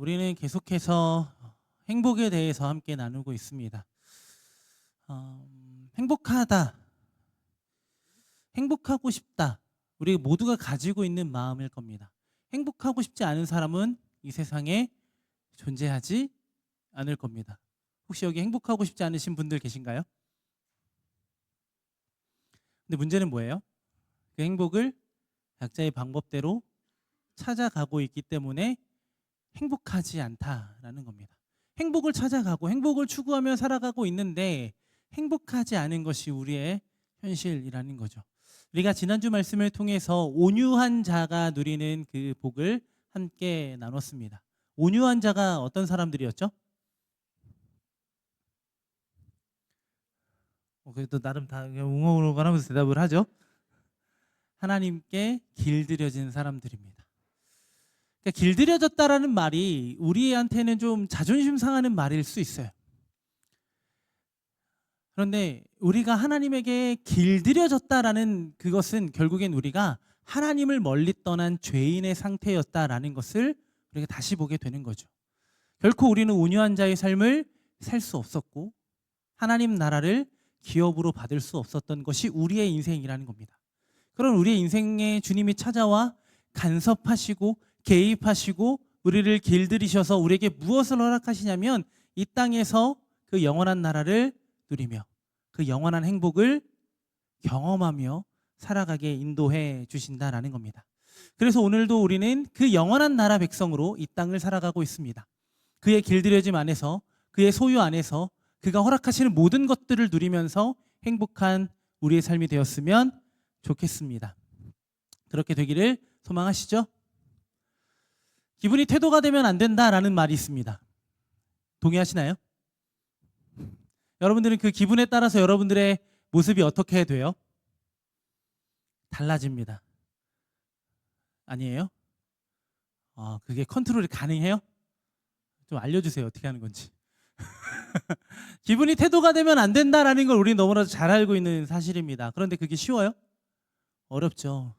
우리는 계속해서 행복에 대해서 함께 나누고 있습니다. 행복하다, 행복하고 싶다. 우리 모두가 가지고 있는 마음일 겁니다. 행복하고 싶지 않은 사람은 이 세상에 존재하지 않을 겁니다. 혹시 여기 행복하고 싶지 않으신 분들 계신가요? 근데 문제는 뭐예요? 그 행복을 각자의 방법대로 찾아가고 있기 때문에 행복하지 않다라는 겁니다. 행복을 찾아가고 행복을 추구하며 살아가고 있는데 행복하지 않은 것이 우리의 현실이라는 거죠. 우리가 지난주 말씀을 통해서 온유한 자가 누리는 그 복을 함께 나눴습니다. 온유한 자가 어떤 사람들이었죠? 그래도 나름 다 웅얼웅얼 하면서 대답을 하죠. 하나님께 길들여진 사람들입니다. 그러니까 길들여졌다라는 말이 우리한테는 좀 자존심 상하는 말일 수 있어요. 그런데 우리가 하나님에게 길들여졌다라는 그것은 결국엔 우리가 하나님을 멀리 떠난 죄인의 상태였다라는 것을 우리가 다시 보게 되는 거죠. 결코 우리는 온유한 자의 삶을 살 수 없었고 하나님 나라를 기업으로 받을 수 없었던 것이 우리의 인생이라는 겁니다. 그런 우리의 인생에 주님이 찾아와 간섭하시고 개입하시고 우리를 길들이셔서 우리에게 무엇을 허락하시냐면 이 땅에서 그 영원한 나라를 누리며 그 영원한 행복을 경험하며 살아가게 인도해 주신다라는 겁니다. 그래서 오늘도 우리는 그 영원한 나라 백성으로 이 땅을 살아가고 있습니다. 그의 길들여짐 안에서 그의 소유 안에서 그가 허락하시는 모든 것들을 누리면서 행복한 우리의 삶이 되었으면 좋겠습니다. 그렇게 되기를 소망하시죠? 기분이 태도가 되면 안 된다라는 말이 있습니다. 동의하시나요? 여러분들은 그 기분에 따라서 여러분들의 모습이 어떻게 돼요? 달라집니다. 아니에요? 그게 컨트롤이 가능해요? 좀 알려주세요. 어떻게 하는 건지. 기분이 태도가 되면 안 된다라는 걸 우리는 너무나도 잘 알고 있는 사실입니다. 그런데 그게 쉬워요? 어렵죠.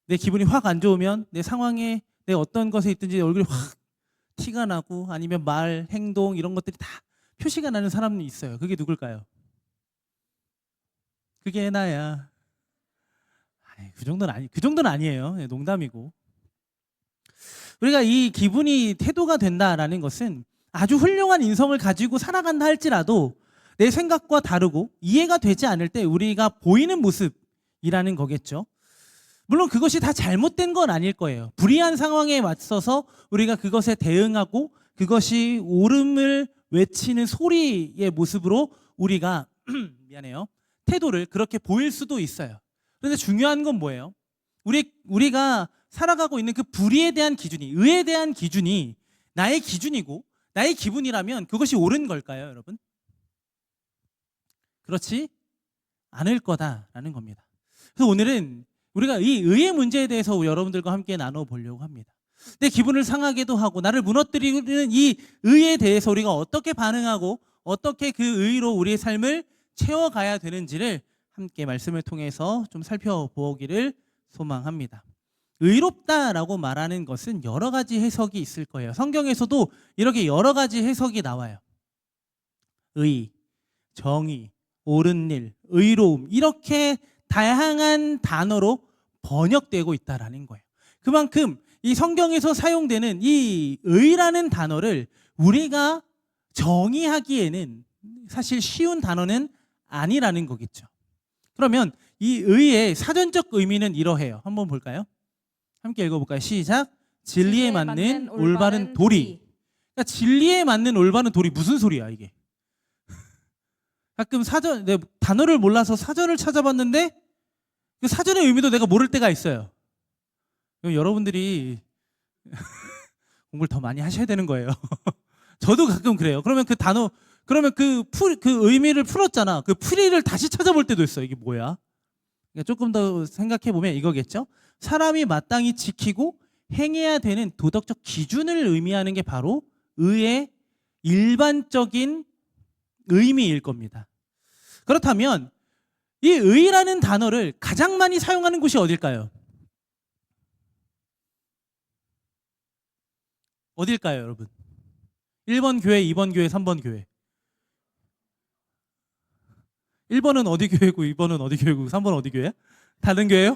내 기분이 확 안 좋으면 내 상황에 내 어떤 것에 있든지 얼굴이 확 티가 나고 아니면 말, 행동 이런 것들이 다 표시가 나는 사람이 있어요. 그게 누굴까요? 그게 나야. 그 정도는 아니에요. 농담이고. 우리가 이 기분이 태도가 된다라는 것은 아주 훌륭한 인성을 가지고 살아간다 할지라도 내 생각과 다르고 이해가 되지 않을 때 우리가 보이는 모습이라는 거겠죠. 물론 그것이 다 잘못된 건 아닐 거예요. 불이한 상황에 맞서서 우리가 그것에 대응하고 그것이 옳음을 외치는 소리의 모습으로 우리가 미안해요. 태도를 그렇게 보일 수도 있어요. 그런데 중요한 건 뭐예요? 우리가 살아가고 있는 그 불의에 대한 기준이, 의에 대한 기준이 나의 기준이고 나의 기분이라면 그것이 옳은 걸까요, 여러분? 그렇지 않을 거다라는 겁니다. 그래서 오늘은 우리가 이 의의 문제에 대해서 여러분들과 함께 나눠보려고 합니다. 내 기분을 상하게도 하고 나를 무너뜨리는 이 의에 대해서 우리가 어떻게 반응하고 어떻게 그 의로 우리의 삶을 채워가야 되는지를 함께 말씀을 통해서 좀 살펴보기를 소망합니다. 의롭다라고 말하는 것은 여러 가지 해석이 있을 거예요. 성경에서도 이렇게 여러 가지 해석이 나와요. 의, 정의, 옳은 일, 의로움 이렇게 다양한 단어로 번역되고 있다라는 거예요. 그만큼 이 성경에서 사용되는 이 의라는 단어를 우리가 정의하기에는 사실 쉬운 단어는 아니라는 거겠죠. 그러면 이 의의 사전적 의미는 이러해요. 한번 볼까요? 함께 읽어볼까요? 시작. 진리에 맞는 올바른 도리. 그러니까 진리에 맞는 올바른 도리 무슨 소리야 이게? 가끔 단어를 몰라서 사전을 찾아봤는데 그 사전의 의미도 내가 모를 때가 있어요. 여러분들이 공부를 더 많이 하셔야 되는 거예요. 저도 가끔 그래요. 그러면 그 의미를 풀었잖아. 그 풀이를 다시 찾아볼 때도 있어요. 이게 뭐야? 그러니까 조금 더 생각해 보면 이거겠죠. 사람이 마땅히 지키고 행해야 되는 도덕적 기준을 의미하는 게 바로 의의 일반적인 의미일 겁니다. 그렇다면 이 의라는 단어를 가장 많이 사용하는 곳이 어딜까요? 어딜까요, 여러분? 1번 교회, 2번 교회, 3번 교회. 1번은 어디 교회고 2번은 어디 교회고 3번은 어디 교회야? 다른 교회요?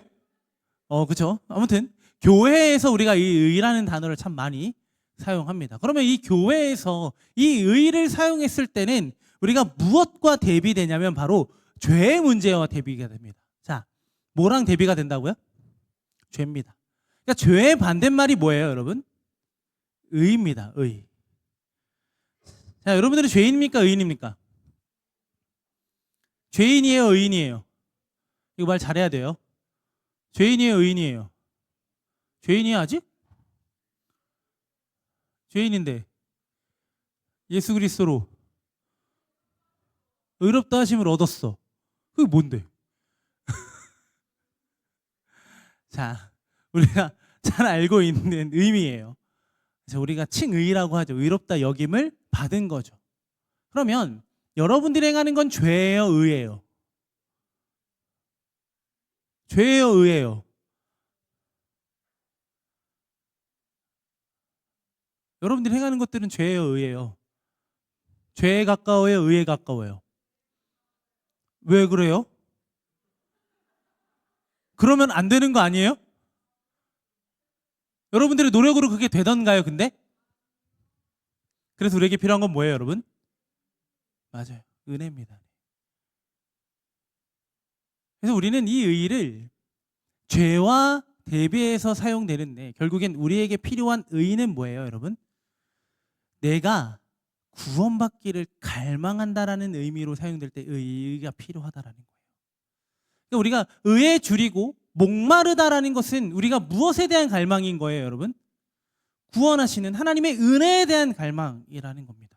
그렇죠. 아무튼 교회에서 우리가 이 의라는 단어를 참 많이 사용합니다. 그러면 이 교회에서 이 의를 사용했을 때는 우리가 무엇과 대비되냐면 바로 죄의 문제와 대비가 됩니다. 자, 뭐랑 대비가 된다고요? 죄입니다. 그러니까 죄의 반대말이 뭐예요, 여러분? 의입니다. 의. 자, 여러분들은 죄인입니까? 의인입니까? 죄인이에요, 의인이에요? 이거 말 잘해야 돼요. 죄인이에요, 의인이에요? 죄인이야 아직? 죄인인데 예수 그리스도로 의롭다 하심을 얻었어. 그게 뭔데? 자, 우리가 잘 알고 있는 의미예요. 그래서 우리가 칭의라고 하죠. 의롭다 여김을 받은 거죠. 그러면 여러분들이 행하는 건 죄예요, 의예요? 죄예요, 의예요? 여러분들이 행하는 것들은 죄예요, 의예요? 죄에 가까워요, 의에 가까워요? 왜 그래요? 그러면 안 되는 거 아니에요? 여러분들의 노력으로 그게 되던가요, 근데? 그래서 우리에게 필요한 건 뭐예요, 여러분? 맞아요. 은혜입니다. 그래서 우리는 이 의를 죄와 대비해서 사용되는데 결국엔 우리에게 필요한 의는 뭐예요, 여러분? 내가 구원받기를 갈망한다라는 의미로 사용될 때 의가 필요하다라는 거예요. 그러니까 우리가 의에 줄이고 목마르다라는 것은 우리가 무엇에 대한 갈망인 거예요, 여러분? 구원하시는 하나님의 은혜에 대한 갈망이라는 겁니다.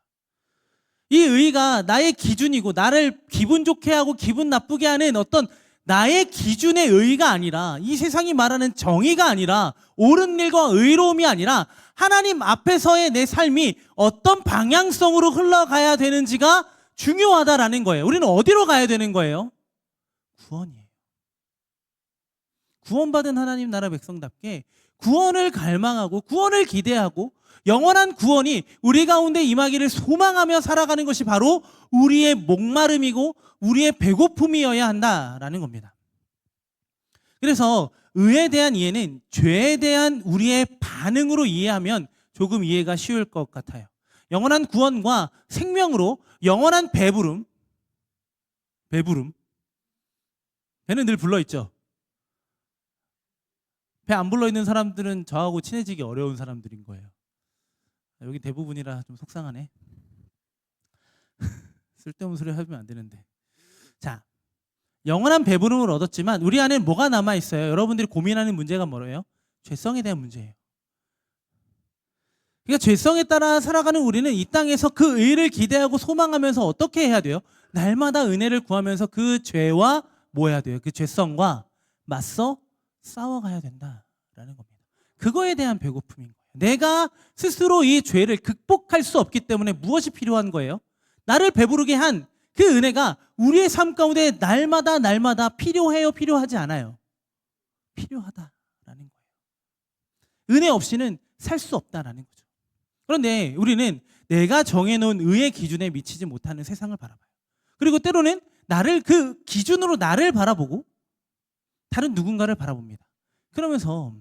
이 의가 나의 기준이고 나를 기분 좋게 하고 기분 나쁘게 하는 어떤 나의 기준의 의가 아니라 이 세상이 말하는 정의가 아니라 옳은 일과 의로움이 아니라 하나님 앞에서의 내 삶이 어떤 방향성으로 흘러가야 되는지가 중요하다라는 거예요. 우리는 어디로 가야 되는 거예요? 구원이에요. 구원받은 하나님 나라 백성답게 구원을 갈망하고 구원을 기대하고 영원한 구원이 우리 가운데 임하기를 소망하며 살아가는 것이 바로 우리의 목마름이고 우리의 배고픔이어야 한다라는 겁니다. 그래서 의에 대한 이해는 죄에 대한 우리의 반응으로 이해하면 조금 이해가 쉬울 것 같아요. 영원한 구원과 생명으로 영원한 배부름. 배는 늘 불러있죠. 배 안 불러있는 사람들은 저하고 친해지기 어려운 사람들인 거예요. 여기 대부분이라 좀 속상하네. 쓸데없는 소리 하면 안 되는데. 자, 영원한 배부름을 얻었지만 우리 안에 뭐가 남아있어요? 여러분들이 고민하는 문제가 뭐예요? 죄성에 대한 문제예요. 그러니까 죄성에 따라 살아가는 우리는 이 땅에서 그 의를 기대하고 소망하면서 어떻게 해야 돼요? 날마다 은혜를 구하면서 그 죄와 뭐 해야 돼요? 그 죄성과 맞서 싸워가야 된다라는 겁니다. 그거에 대한 배고픔인 거예요. 내가 스스로 이 죄를 극복할 수 없기 때문에 무엇이 필요한 거예요? 나를 배부르게 한 그 은혜가 우리의 삶 가운데 날마다 필요해요? 필요하지 않아요? 필요하다라는 거예요. 은혜 없이는 살 수 없다라는 거죠. 그런데 우리는 내가 정해놓은 의의 기준에 미치지 못하는 세상을 바라봐요. 그리고 때로는 나를 그 기준으로 나를 바라보고 다른 누군가를 바라봅니다. 그러면서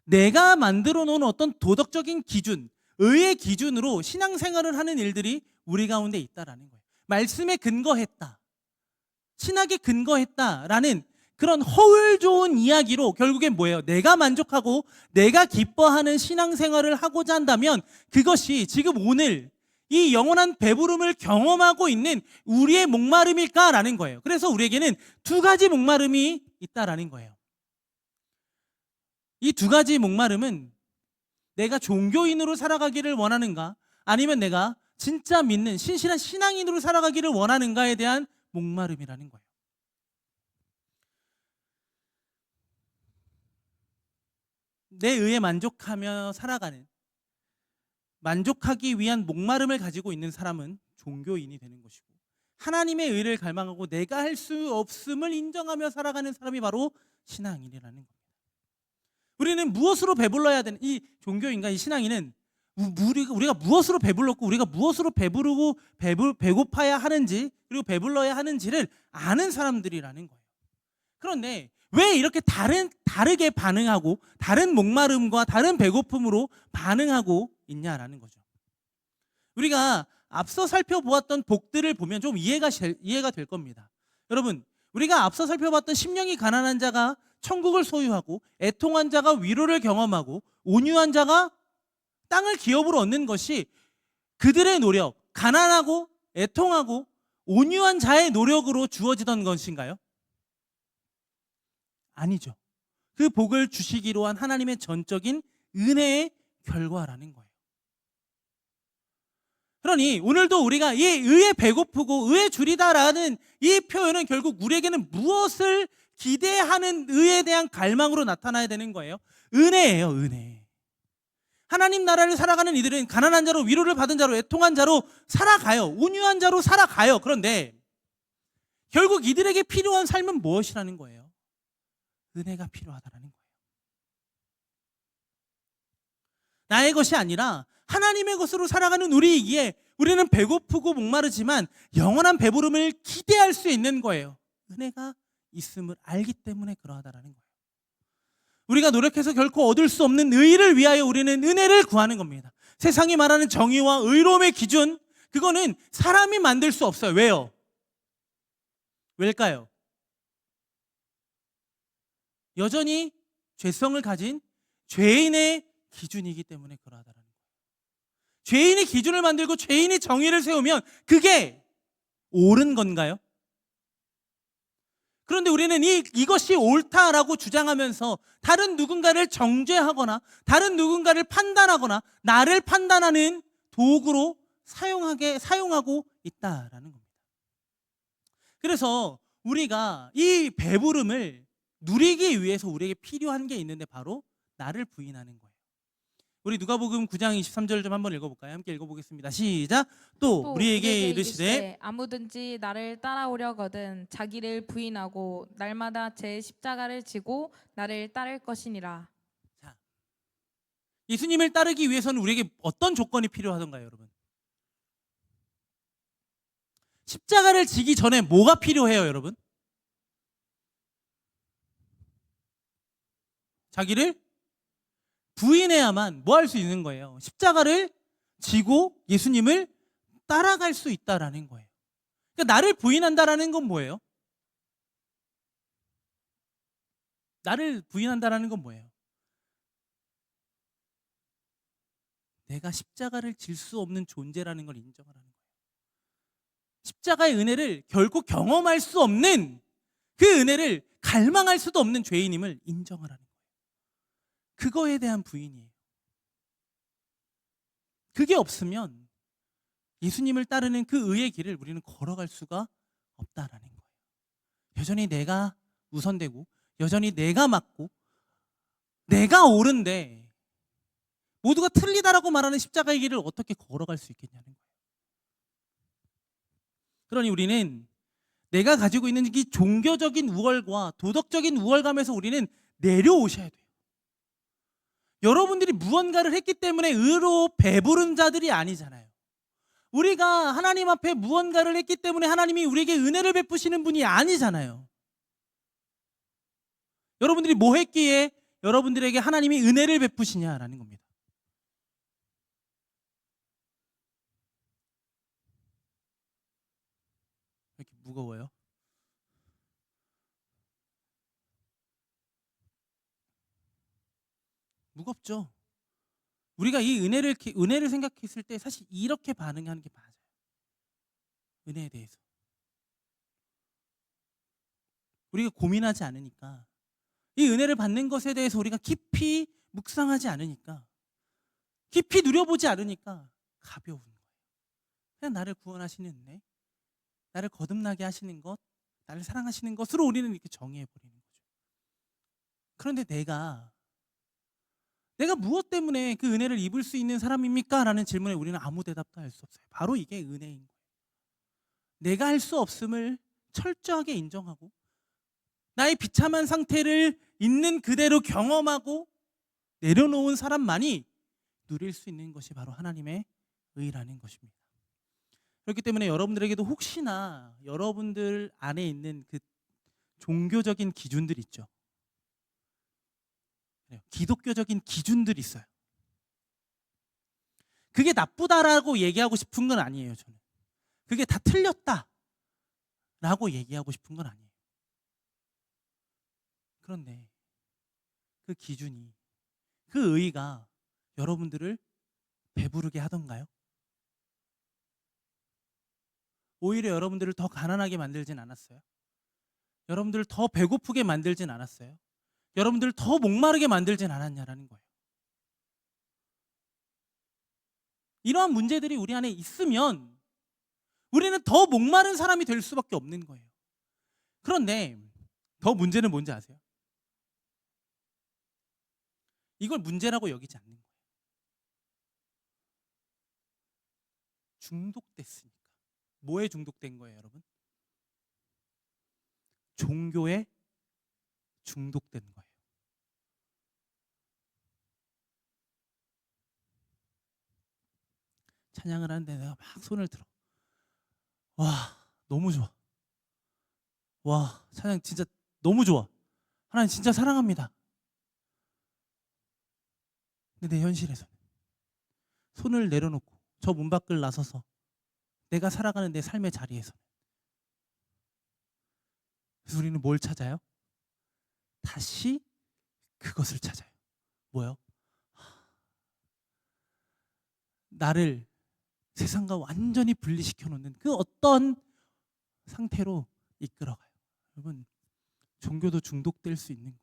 내가 만들어 놓은 어떤 도덕적인 기준, 의의 기준으로 신앙생활을 하는 일들이 우리 가운데 있다라는 거예요. 말씀에 근거했다, 신학에 근거했다라는 그런 허울 좋은 이야기로 결국엔 뭐예요? 내가 만족하고 내가 기뻐하는 신앙생활을 하고자 한다면 그것이 지금 오늘 이 영원한 배부름을 경험하고 있는 우리의 목마름일까라는 거예요. 그래서 우리에게는 두 가지 목마름이 있다라는 거예요. 이 두 가지 목마름은 내가 종교인으로 살아가기를 원하는가, 아니면 내가 진짜 믿는 신실한 신앙인으로 살아가기를 원하는가에 대한 목마름이라는 거예요. 내 의에 만족하며 살아가는, 만족하기 위한 목마름을 가지고 있는 사람은 종교인이 되는 것이고, 하나님의 의를 갈망하고 내가 할 수 없음을 인정하며 살아가는 사람이 바로 신앙인이라는 겁니다. 우리는 무엇으로 배불러야 되는, 이 종교인가 이 신앙인은 우리가 무엇으로 배불렀고 우리가 무엇으로 배부르고 배고파야 하는지 그리고 배불러야 하는지를 아는 사람들이라는 거예요. 그런데 왜 이렇게 다르게 반응하고 다른 목마름과 다른 배고픔으로 반응하고 있냐라는 거죠. 우리가 앞서 살펴보았던 복들을 보면 좀 이해가 될 겁니다. 여러분, 우리가 앞서 살펴봤던 심령이 가난한 자가 천국을 소유하고 애통한 자가 위로를 경험하고 온유한 자가 땅을 기업으로 얻는 것이 그들의 노력, 가난하고 애통하고 온유한 자의 노력으로 주어지던 것인가요? 아니죠. 그 복을 주시기로 한 하나님의 전적인 은혜의 결과라는 거예요. 그러니 오늘도 우리가 이 의에 배고프고 의에 줄이다라는 이 표현은 결국 우리에게는 무엇을 기대하는 의에 대한 갈망으로 나타나야 되는 거예요? 은혜예요, 은혜. 하나님 나라를 살아가는 이들은 가난한 자로, 위로를 받은 자로, 애통한 자로 살아가요. 온유한 자로 살아가요. 그런데 결국 이들에게 필요한 삶은 무엇이라는 거예요? 은혜가 필요하다는 거예요. 나의 것이 아니라 하나님의 것으로 살아가는 우리이기에 우리는 배고프고 목마르지만 영원한 배부름을 기대할 수 있는 거예요. 은혜가 있음을 알기 때문에 그러하다는 거예요. 우리가 노력해서 결코 얻을 수 없는 의를 위하여 우리는 은혜를 구하는 겁니다. 세상이 말하는 정의와 의로움의 기준, 그거는 사람이 만들 수 없어요. 왜요? 왜일까요? 여전히 죄성을 가진 죄인의 기준이기 때문에 그러하다는 거예요. 죄인이 기준을 만들고 죄인이 정의를 세우면 그게 옳은 건가요? 그런데 우리는 이것이 옳다라고 주장하면서 다른 누군가를 정죄하거나 다른 누군가를 판단하거나 나를 판단하는 도구로 사용하고 있다라는 겁니다. 그래서 우리가 이 배부름을 누리기 위해서 우리에게 필요한 게 있는데 바로 나를 부인하는 거예요. 우리 누가복음 9장 23절 좀 한번 읽어볼까요? 함께 읽어보겠습니다. 시작. 또 우리에게 이르시되 아무든지 나를 따라오려거든 자기를 부인하고 날마다 제 십자가를 지고 나를 따를 것이니라. 자, 예수님을 따르기 위해서는 우리에게 어떤 조건이 필요하던가요, 여러분? 십자가를 지기 전에 뭐가 필요해요, 여러분? 자기를 부인해야만 뭐 할 수 있는 거예요? 십자가를 지고 예수님을 따라갈 수 있다라는 거예요. 그러니까 나를 부인한다라는 건 뭐예요? 나를 부인한다라는 건 뭐예요? 내가 십자가를 질 수 없는 존재라는 걸 인정하라는 거예요. 십자가의 은혜를 결코 경험할 수 없는 그 은혜를 갈망할 수도 없는 죄인임을 인정하라는 거예요. 그거에 대한 부인이에요. 그게 없으면 예수님을 따르는 그 의의 길을 우리는 걸어갈 수가 없다라는 거예요. 여전히 내가 우선되고 여전히 내가 맞고 내가 옳은데 모두가 틀리다라고 말하는 십자가의 길을 어떻게 걸어갈 수 있겠냐는 거예요. 그러니 우리는 내가 가지고 있는 이 종교적인 우월과 도덕적인 우월감에서 우리는 내려오셔야 돼요. 여러분들이 무언가를 했기 때문에 의로 배부른 자들이 아니잖아요. 우리가 하나님 앞에 무언가를 했기 때문에 하나님이 우리에게 은혜를 베푸시는 분이 아니잖아요. 여러분들이 뭐 했기에 여러분들에게 하나님이 은혜를 베푸시냐라는 겁니다. 왜 이렇게 무거워요? 무겁죠. 우리가 이 은혜를 생각했을 때 사실 이렇게 반응하는 게 맞아요. 은혜에 대해서 우리가 고민하지 않으니까, 이 은혜를 받는 것에 대해서 우리가 깊이 묵상하지 않으니까, 깊이 누려보지 않으니까 가벼운 거예요. 그냥 나를 구원하시는 은혜, 나를 거듭나게 하시는 것, 나를 사랑하시는 것으로 우리는 이렇게 정의해버리는 거죠. 그런데 내가 무엇 때문에 그 은혜를 입을 수 있는 사람입니까? 라는 질문에 우리는 아무 대답도 할 수 없어요. 바로 이게 은혜인 거예요. 내가 할 수 없음을 철저하게 인정하고 나의 비참한 상태를 있는 그대로 경험하고 내려놓은 사람만이 누릴 수 있는 것이 바로 하나님의 의라는 것입니다. 그렇기 때문에 여러분들에게도 혹시나 여러분들 안에 있는 그 종교적인 기준들 있죠. 기독교적인 기준들이 있어요. 그게 나쁘다라고 얘기하고 싶은 건 아니에요. 저는 그게 다 틀렸다라고 얘기하고 싶은 건 아니에요. 그런데 그 기준이, 그 의의가 여러분들을 배부르게 하던가요? 오히려 여러분들을 더 가난하게 만들진 않았어요. 여러분들을 더 배고프게 만들진 않았어요. 여러분들을 더 목마르게 만들진 않았냐라는 거예요. 이러한 문제들이 우리 안에 있으면 우리는 더 목마른 사람이 될 수밖에 없는 거예요. 그런데 더 문제는 뭔지 아세요? 이걸 문제라고 여기지 않는 거예요. 중독됐으니까. 뭐에 중독된 거예요, 여러분? 종교에 중독된 거예요. 찬양을 하는데 내가 막 손을 들어. 와, 너무 좋아. 와, 찬양 진짜 너무 좋아. 하나님 진짜 사랑합니다. 근데 내 현실에서는 손을 내려놓고 저 문 밖을 나서서 내가 살아가는 내 삶의 자리에서는, 그래서 우리는 뭘 찾아요? 다시 그것을 찾아요. 뭐요? 나를 세상과 완전히 분리시켜 놓는 그 어떤 상태로 이끌어가요. 여러분, 종교도 중독될 수 있는 거예요.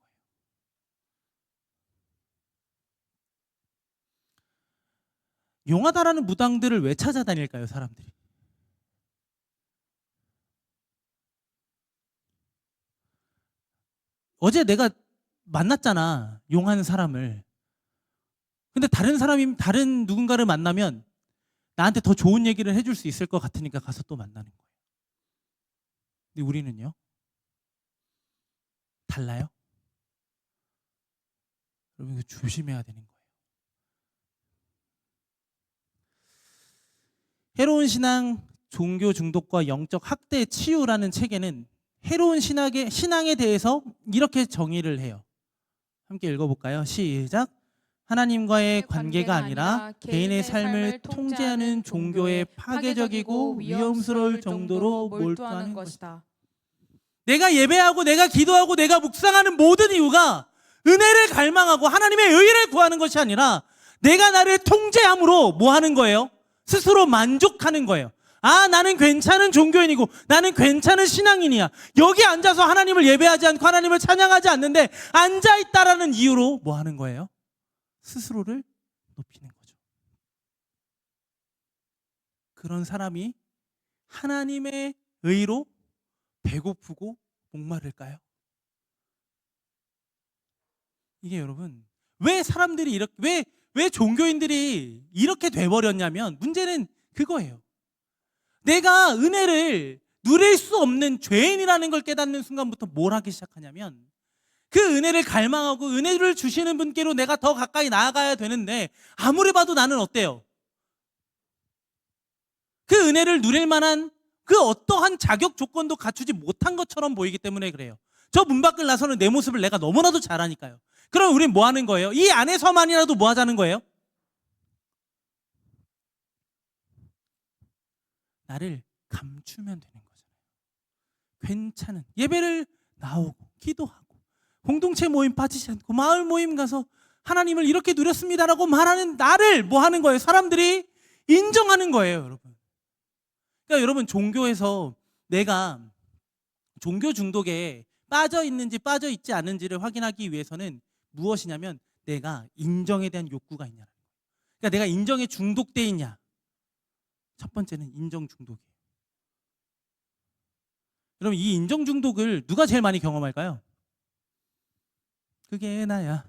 용하다라는 무당들을 왜 찾아다닐까요, 사람들이? 어제 내가 만났잖아, 용하는 사람을. 근데 다른 누군가를 만나면 나한테 더 좋은 얘기를 해줄 수 있을 것 같으니까 가서 또 만나는 거예요. 근데 우리는요, 달라요? 여러분, 이거 조심해야 되는 거예요. 해로운 신앙, 종교 중독과 영적 학대 치유라는 책에는 해로운 신앙에 대해서 이렇게 정의를 해요. 함께 읽어볼까요? 시작. 하나님과의 관계가 아니라 개인의 삶을 통제하는 종교의 파괴적이고 위험스러울 정도로 몰두하는 것이다. 내가 예배하고 내가 기도하고 내가 묵상하는 모든 이유가 은혜를 갈망하고 하나님의 의를 구하는 것이 아니라 내가 나를 통제함으로 뭐 하는 거예요? 스스로 만족하는 거예요. 아, 나는 괜찮은 종교인이고 나는 괜찮은 신앙인이야. 여기 앉아서 하나님을 예배하지 않고 하나님을 찬양하지 않는데 앉아있다라는 이유로 뭐 하는 거예요? 스스로를 높이는 거죠. 그런 사람이 하나님의 의로 배고프고 목마를까요? 이게 여러분, 왜 사람들이 왜 종교인들이 이렇게 돼버렸냐면 문제는 그거예요. 내가 은혜를 누릴 수 없는 죄인이라는 걸 깨닫는 순간부터 뭘 하기 시작하냐면 그 은혜를 갈망하고 은혜를 주시는 분께로 내가 더 가까이 나아가야 되는데 아무리 봐도 나는 어때요? 그 은혜를 누릴 만한 그 어떠한 자격 조건도 갖추지 못한 것처럼 보이기 때문에 그래요. 저 문 밖을 나서는 내 모습을 내가 너무나도 잘 아니까요. 그럼 우린 뭐 하는 거예요? 이 안에서만이라도 뭐 하자는 거예요? 나를 감추면 되는 거잖아요. 괜찮은 예배를 나오고 기도하고 공동체 모임 빠지지 않고 마을 모임 가서 하나님을 이렇게 누렸습니다라고 말하는 나를 뭐 하는 거예요? 사람들이 인정하는 거예요, 여러분. 그러니까 여러분, 종교에서 내가 종교 중독에 빠져 있는지 빠져 있지 않은지를 확인하기 위해서는 무엇이냐면 내가 인정에 대한 욕구가 있냐. 그러니까 내가 인정에 중독돼 있냐. 첫 번째는 인정 중독이에요. 여러분, 이 인정 중독을 누가 제일 많이 경험할까요? 그게 나야.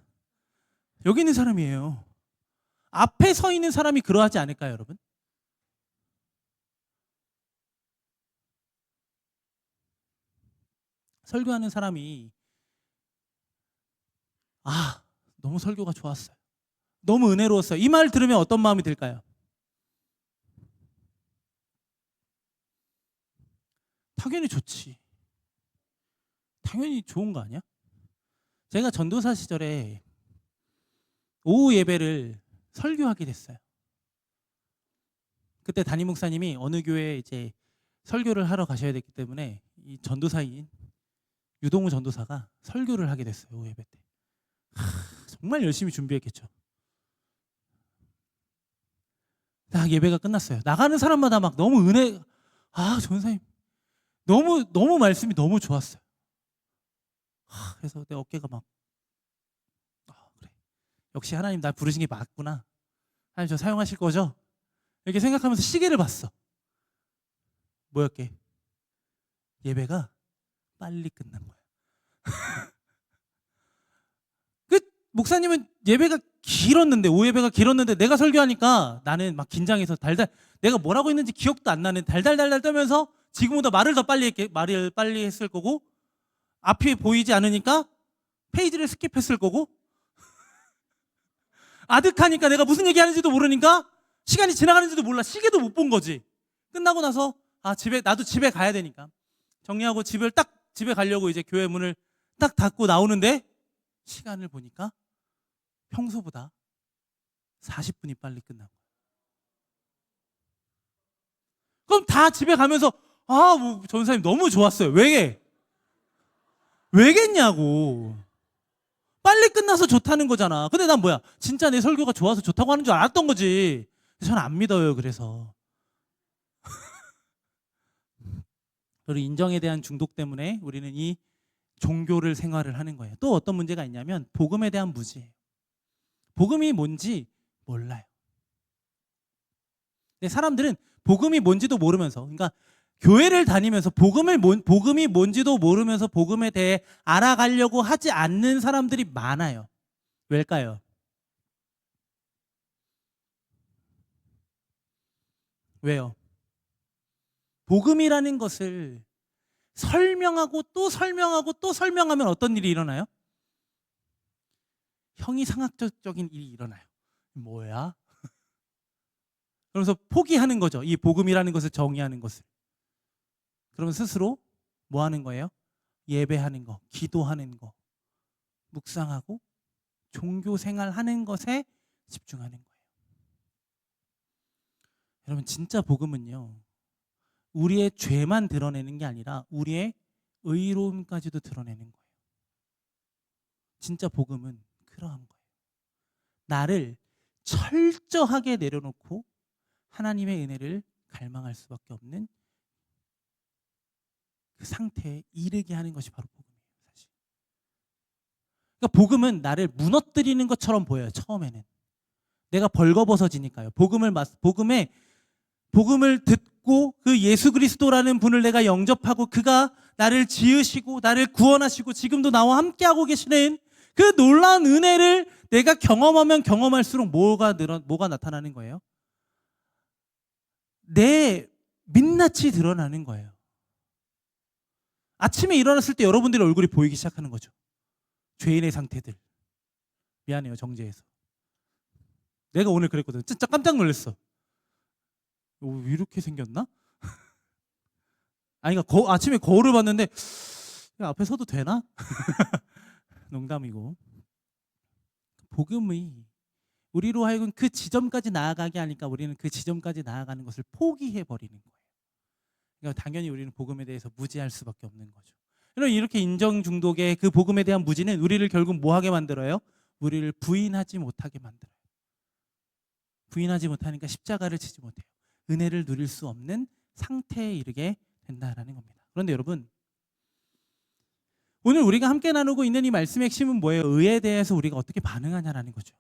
여기 있는 사람이에요. 앞에 서 있는 사람이 그러하지 않을까요, 여러분? 설교하는 사람이 너무 설교가 좋았어요. 너무 은혜로웠어요. 이 말 들으면 어떤 마음이 들까요? 당연히 좋지. 당연히 좋은 거 아니야? 제가 전도사 시절에 오후 예배를 설교하게 됐어요. 그때 담임 목사님이 어느 교회에 이제 설교를 하러 가셔야 됐기 때문에 이 전도사인 유동우 전도사가 설교를 하게 됐어요. 오후 예배 때. 정말 열심히 준비했겠죠. 딱 예배가 끝났어요. 나가는 사람마다 막 너무 전사님 너무 말씀이 너무 좋았어요. 그래서 내 어깨가 막 그래. 역시 하나님 나 부르신 게 맞구나. 하나님 저 사용하실 거죠? 이렇게 생각하면서 시계를 봤어. 뭐였게? 예배가 빨리 끝난 거야. 그 목사님은 예배가 길었는데 오후 예배가 길었는데 내가 설교하니까 나는 막 긴장해서 내가 뭐라고 했는지 기억도 안 나는 달달달달 떠면서 지금보다 말을 빨리 했을 거고 앞이 보이지 않으니까 페이지를 스킵했을 거고 아득하니까 내가 무슨 얘기하는지도 모르니까 시간이 지나가는지도 몰라. 시계도 못 본 거지. 끝나고 나서 나도 집에 가야 되니까 정리하고 집에 가려고 이제 교회 문을 딱 닫고 나오는데 시간을 보니까 평소보다 40분이 빨리 끝난 거야. 그럼 다 집에 가면서 전사님 너무 좋았어요. 왜겠냐고. 빨리 끝나서 좋다는 거잖아. 근데 난 뭐야? 진짜 내 설교가 좋아서 좋다고 하는 줄 알았던 거지. 저는 안 믿어요. 그래서 우리 인정에 대한 중독 때문에 우리는 이 종교를 생활을 하는 거예요. 또 어떤 문제가 있냐면 복음에 대한 무지예요. 복음이 뭔지 몰라요. 근데 사람들은 복음이 뭔지도 모르면서, 그러니까 교회를 다니면서 복음이 뭔지도 모르면서 복음에 대해 알아가려고 하지 않는 사람들이 많아요. 왜일까요? 왜요? 복음이라는 것을 설명하고 또 설명하고 또 설명하면 어떤 일이 일어나요? 형이상학적인 일이 일어나요. 뭐야? 그러면서 포기하는 거죠. 이 복음이라는 것을 정의하는 것을. 그러면 스스로 뭐 하는 거예요? 예배하는 거, 기도하는 거, 묵상하고 종교 생활하는 것에 집중하는 거예요. 여러분 진짜 복음은요. 우리의 죄만 드러내는 게 아니라 우리의 의로움까지도 드러내는 거예요. 진짜 복음은 그러한 거예요. 나를 철저하게 내려놓고 하나님의 은혜를 갈망할 수밖에 없는 그 상태에 이르게 하는 것이 바로 복음이에요. 사실. 그러니까 복음은 나를 무너뜨리는 것처럼 보여요. 처음에는 내가 벌거벗어지니까요. 복음을 듣고 그 예수 그리스도라는 분을 내가 영접하고 그가 나를 지으시고 나를 구원하시고 지금도 나와 함께하고 계시는 그 놀라운 은혜를 내가 경험하면 경험할수록 뭐가 나타나는 거예요? 내 민낯이 드러나는 거예요. 아침에 일어났을 때 여러분들의 얼굴이 보이기 시작하는 거죠. 죄인의 상태들. 미안해요, 정죄해서. 내가 오늘 그랬거든. 진짜 깜짝 놀랐어. 이렇게 생겼나? 그러니까 아침에 거울을 봤는데 앞에 서도 되나? 농담이고. 복음이 우리로 하여금 그 지점까지 나아가게 하니까 우리는 그 지점까지 나아가는 것을 포기해 버리는 거예요. 그러니까 당연히 우리는 복음에 대해서 무지할 수밖에 없는 거죠. 그럼 이렇게 인정 중독의 그 복음에 대한 무지는 우리를 결국 뭐 하게 만들어요? 우리를 부인하지 못하게 만들어요. 부인하지 못하니까 십자가를 지지 못해요. 은혜를 누릴 수 없는 상태에 이르게 된다라는 겁니다. 그런데 여러분, 오늘 우리가 함께 나누고 있는 이 말씀의 핵심은 뭐예요? 의에 대해서 우리가 어떻게 반응하냐라는 거죠.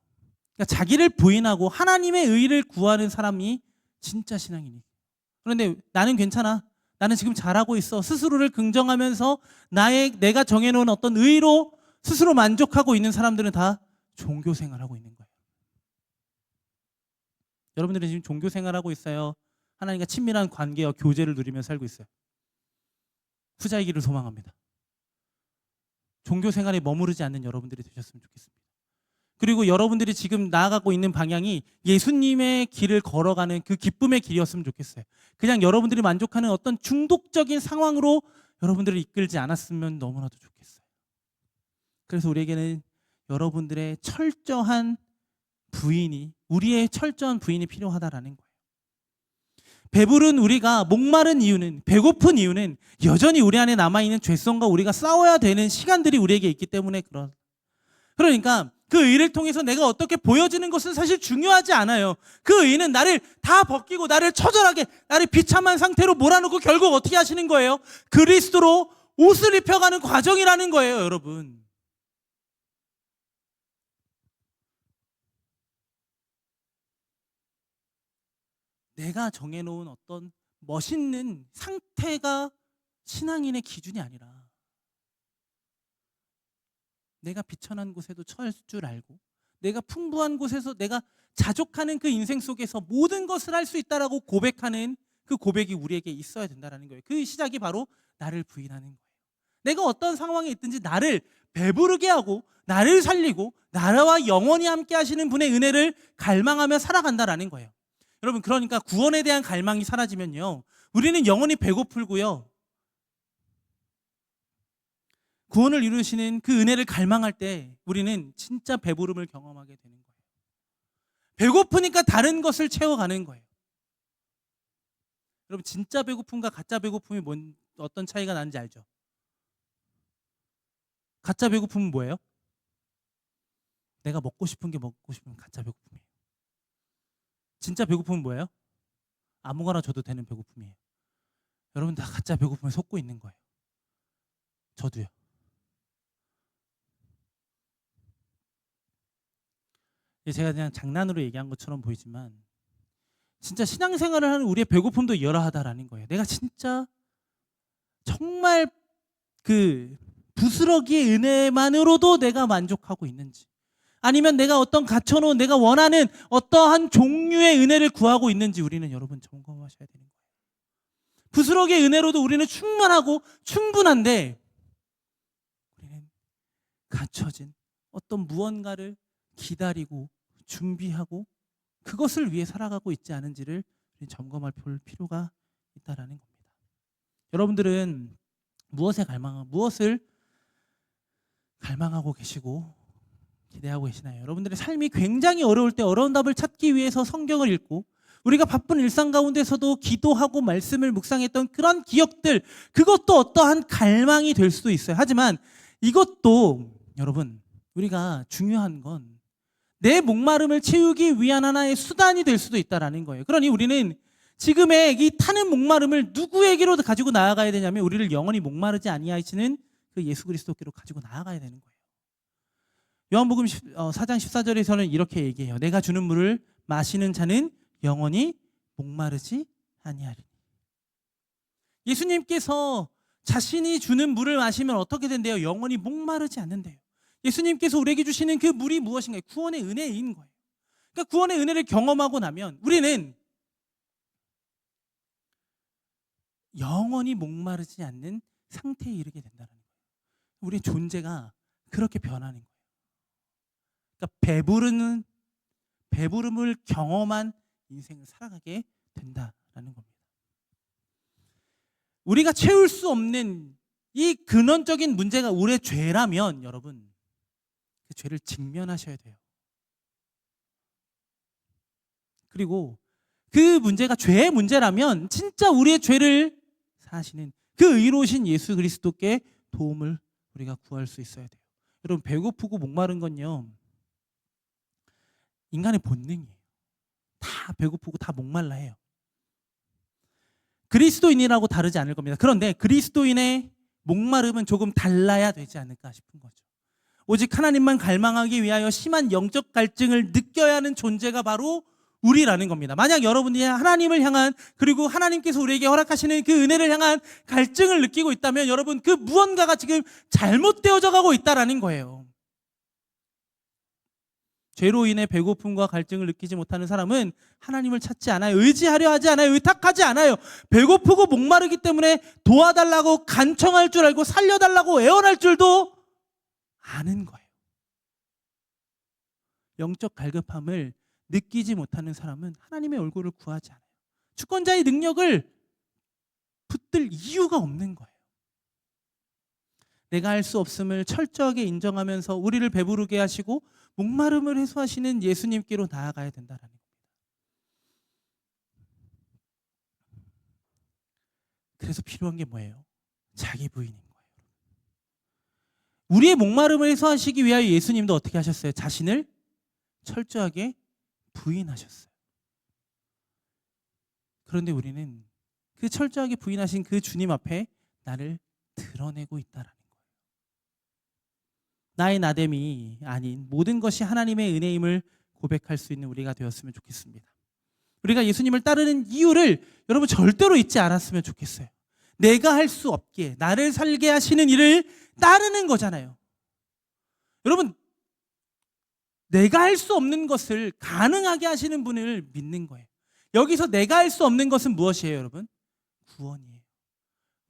그러니까 자기를 부인하고 하나님의 의를 구하는 사람이 진짜 신앙이니. 그런데 나는 괜찮아. 나는 지금 잘하고 있어. 스스로를 긍정하면서 내가 정해놓은 어떤 의로 스스로 만족하고 있는 사람들은 다 종교 생활하고 있는 거예요. 여러분들은 지금 종교 생활하고 있어요? 하나님과 친밀한 관계와 교제를 누리며 살고 있어요? 후자이기를 소망합니다. 종교 생활에 머무르지 않는 여러분들이 되셨으면 좋겠습니다. 그리고 여러분들이 지금 나아가고 있는 방향이 예수님의 길을 걸어가는 그 기쁨의 길이었으면 좋겠어요. 그냥 여러분들이 만족하는 어떤 중독적인 상황으로 여러분들을 이끌지 않았으면 너무나도 좋겠어요. 그래서 우리에게는 여러분들의 철저한 부인이, 우리의 철저한 부인이 필요하다라는 거예요. 배부른 우리가 목마른 이유는, 배고픈 이유는 여전히 우리 안에 남아있는 죄성과 우리가 싸워야 되는 시간들이 우리에게 있기 때문에 그러니까 그 의를 통해서 내가 어떻게 보여지는 것은 사실 중요하지 않아요. 그 의는 나를 다 벗기고 나를 처절하게, 나를 비참한 상태로 몰아넣고 결국 어떻게 하시는 거예요? 그리스도로 옷을 입혀가는 과정이라는 거예요, 여러분. 내가 정해놓은 어떤 멋있는 상태가 신앙인의 기준이 아니라 내가 비천한 곳에도 처할 줄 알고 내가 풍부한 곳에서 내가 자족하는 그 인생 속에서 모든 것을 할 수 있다라고 고백하는 그 고백이 우리에게 있어야 된다는 거예요. 그 시작이 바로 나를 부인하는 거예요. 내가 어떤 상황에 있든지 나를 배부르게 하고 나를 살리고 나와 영원히 함께 하시는 분의 은혜를 갈망하며 살아간다라는 거예요. 여러분, 그러니까 구원에 대한 갈망이 사라지면요, 우리는 영원히 배고플고요, 구원을 이루시는 그 은혜를 갈망할 때 우리는 진짜 배부름을 경험하게 되는 거예요. 배고프니까 다른 것을 채워가는 거예요. 여러분, 진짜 배고픔과 가짜 배고픔이 어떤 차이가 나는지 알죠? 가짜 배고픔은 뭐예요? 내가 먹고 싶은 게 먹고 싶으면 가짜 배고픔이에요. 진짜 배고픔은 뭐예요? 아무거나 줘도 되는 배고픔이에요. 여러분, 다 가짜 배고픔에 속고 있는 거예요. 저도요. 제가 그냥 장난으로 얘기한 것처럼 보이지만 진짜 신앙생활을 하는 우리의 배고픔도 이러하다라는 거예요. 내가 진짜 정말 그 부스러기의 은혜만으로도 내가 만족하고 있는지, 아니면 내가 어떤 갖춰놓은 내가 원하는 어떠한 종류의 은혜를 구하고 있는지 우리는 여러분 점검하셔야 되는 거예요. 부스러기의 은혜로도 우리는 충만하고 충분한데 우리는 갖춰진 어떤 무언가를 기다리고 준비하고 그것을 위해 살아가고 있지 않은지를 점검할 필요가 있다라는 겁니다. 여러분들은 무엇을 갈망하고 계시고 기대하고 계시나요? 여러분들의 삶이 굉장히 어려울 때 어려운 답을 찾기 위해서 성경을 읽고 우리가 바쁜 일상 가운데서도 기도하고 말씀을 묵상했던 그런 기억들, 그것도 어떠한 갈망이 될 수도 있어요. 하지만 이것도 여러분, 우리가 중요한 건 내 목마름을 채우기 위한 하나의 수단이 될 수도 있다는 거예요. 그러니 우리는 지금의 이 타는 목마름을 누구에게로 가지고 나아가야 되냐면 우리를 영원히 목마르지 아니하시는 그 예수 그리스도께로 가지고 나아가야 되는 거예요. 요한복음 4장 14절에서는 이렇게 얘기해요. 내가 주는 물을 마시는 자는 영원히 목마르지 아니하리니. 예수님께서 자신이 주는 물을 마시면 어떻게 된대요? 영원히 목마르지 않는데요. 예수님께서 우리에게 주시는 그 물이 무엇인가요? 구원의 은혜인 거예요. 그러니까 구원의 은혜를 경험하고 나면 우리는 영원히 목마르지 않는 상태에 이르게 된다는 거예요. 우리의 존재가 그렇게 변하는 거예요. 그러니까 배부름을 경험한 인생을 살아가게 된다라는 겁니다. 우리가 채울 수 없는 이 근원적인 문제가 우리의 죄라면 여러분, 그 죄를 직면하셔야 돼요. 그리고 그 문제가 죄의 문제라면 진짜 우리의 죄를 사하시는 그 의로우신 예수 그리스도께 도움을 우리가 구할 수 있어야 돼요. 여러분, 배고프고 목마른 건요, 인간의 본능이에요. 다 배고프고 다 목말라 해요. 그리스도인이라고 다르지 않을 겁니다. 그런데 그리스도인의 목마름은 조금 달라야 되지 않을까 싶은 거죠. 오직 하나님만 갈망하기 위하여 심한 영적 갈증을 느껴야 하는 존재가 바로 우리라는 겁니다. 만약 여러분이 하나님을 향한, 그리고 하나님께서 우리에게 허락하시는 그 은혜를 향한 갈증을 느끼고 있다면 여러분, 그 무언가가 지금 잘못되어져 가고 있다라는 거예요. 죄로 인해 배고픔과 갈증을 느끼지 못하는 사람은 하나님을 찾지 않아요. 의지하려 하지 않아요. 의탁하지 않아요. 배고프고 목마르기 때문에 도와달라고 간청할 줄 알고 살려달라고 애원할 줄도 아는 거예요. 영적 갈급함을 느끼지 못하는 사람은 하나님의 얼굴을 구하지 않아요. 주권자의 능력을 붙들 이유가 없는 거예요. 내가 할 수 없음을 철저하게 인정하면서 우리를 배부르게 하시고 목마름을 해소하시는 예수님께로 나아가야 된다는 겁니다. 그래서 필요한 게 뭐예요? 자기 부인인 거예요. 우리의 목마름을 해소하시기 위하여 예수님도 어떻게 하셨어요? 자신을 철저하게 부인하셨어요. 그런데 우리는 그 철저하게 부인하신 그 주님 앞에 나를 드러내고 있다라는 거예요. 나의 나됨이 아닌 모든 것이 하나님의 은혜임을 고백할 수 있는 우리가 되었으면 좋겠습니다. 우리가 예수님을 따르는 이유를 여러분 절대로 잊지 않았으면 좋겠어요. 내가 할 수 없기에 나를 살게 하시는 일을 따르는 거잖아요. 여러분, 내가 할 수 없는 것을 가능하게 하시는 분을 믿는 거예요. 여기서 내가 할 수 없는 것은 무엇이에요, 여러분? 구원이에요.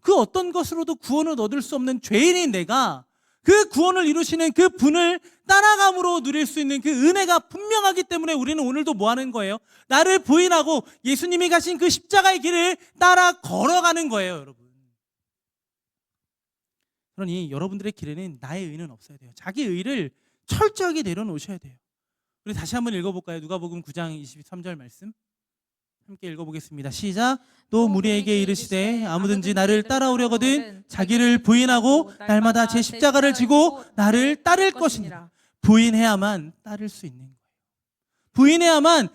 그 어떤 것으로도 구원을 얻을 수 없는 죄인인 내가 그 구원을 이루시는 그 분을 따라감으로 누릴 수 있는 그 은혜가 분명하기 때문에 우리는 오늘도 뭐 하는 거예요? 나를 부인하고 예수님이 가신 그 십자가의 길을 따라 걸어가는 거예요, 여러분. 그러니 여러분들의 길에는 나의 의는 없어야 돼요. 자기 의를 철저하게 내려놓으셔야 돼요. 우리 다시 한번 읽어볼까요? 누가복음 9장 23절 말씀 함께 읽어보겠습니다. 시작. 또 무리에게 이르시되 아무든지 나를 따라오려거든 자기를 부인하고 날마다 제 십자가를 지고 나를 따를 것이니라. 부인해야만 따를 수 있는 거예요. 부인해야만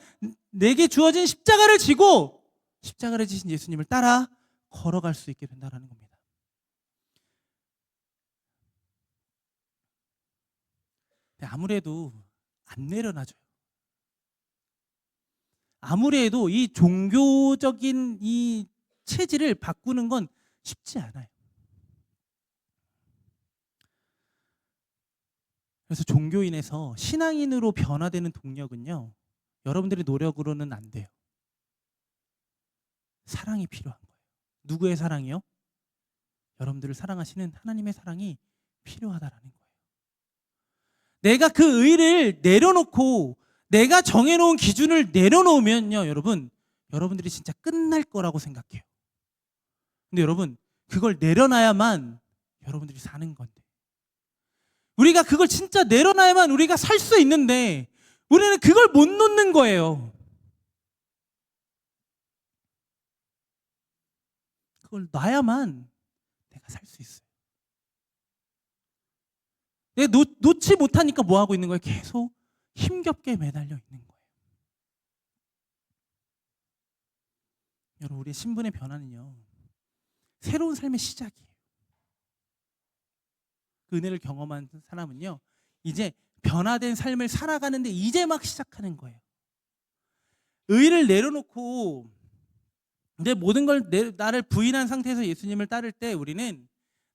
내게 주어진 십자가를 지고 십자가를 지신 예수님을 따라 걸어갈 수 있게 된다는 겁니다. 아무래도 안 내려놔줘요. 아무리 해도 이 종교적인 이 체질을 바꾸는 건 쉽지 않아요. 그래서 종교인에서 신앙인으로 변화되는 동력은요, 여러분들의 노력으로는 안 돼요. 사랑이 필요한 거예요. 누구의 사랑이요? 여러분들을 사랑하시는 하나님의 사랑이 필요하다라는 거예요. 내가 그 의를 내려놓고 내가 정해놓은 기준을 내려놓으면요, 여러분들이 진짜 끝날 거라고 생각해요. 근데 여러분, 그걸 내려놔야만 여러분들이 사는 건데, 우리가 그걸 진짜 내려놔야만 우리가 살 수 있는데 우리는 그걸 못 놓는 거예요. 그걸 놔야만 내가 살 수 있어요. 내가 놓지 못하니까 뭐 하고 있는 거예요? 계속 힘겹게 매달려 있는 거예요. 여러분, 우리의 신분의 변화는요, 새로운 삶의 시작이에요. 그 은혜를 경험한 사람은요, 이제 변화된 삶을 살아가는데 이제 막 시작하는 거예요. 의를 내려놓고 내 모든 걸 나를 부인한 상태에서 예수님을 따를 때 우리는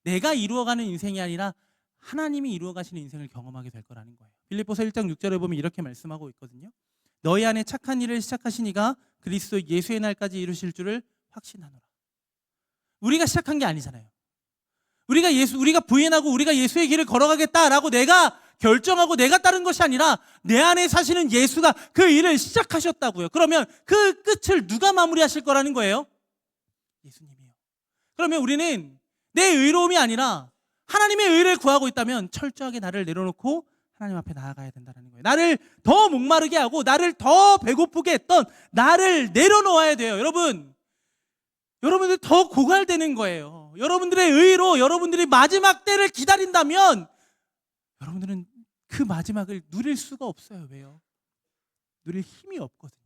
내가 이루어가는 인생이 아니라 하나님이 이루어가시는 인생을 경험하게 될 거라는 거예요. 빌립보서 1장 6절에 보면 이렇게 말씀하고 있거든요. 너희 안에 착한 일을 시작하신 이가 그리스도 예수의 날까지 이루실 줄을 확신하노라. 우리가 시작한 게 아니잖아요. 우리가 부인하고 우리가 예수의 길을 걸어가겠다라고 내가 결정하고 내가 따른 것이 아니라 내 안에 사시는 예수가 그 일을 시작하셨다고요. 그러면 그 끝을 누가 마무리하실 거라는 거예요? 예수님이요. 그러면 우리는 내 의로움이 아니라 하나님의 의를 구하고 있다면 철저하게 나를 내려놓고 하나님 앞에 나아가야 된다는 거예요. 나를 더 목마르게 하고 나를 더 배고프게 했던 나를 내려놓아야 돼요. 여러분들 더 고갈되는 거예요. 여러분들의 의로 여러분들이 마지막 때를 기다린다면 여러분들은 그 마지막을 누릴 수가 없어요. 왜요? 누릴 힘이 없거든요.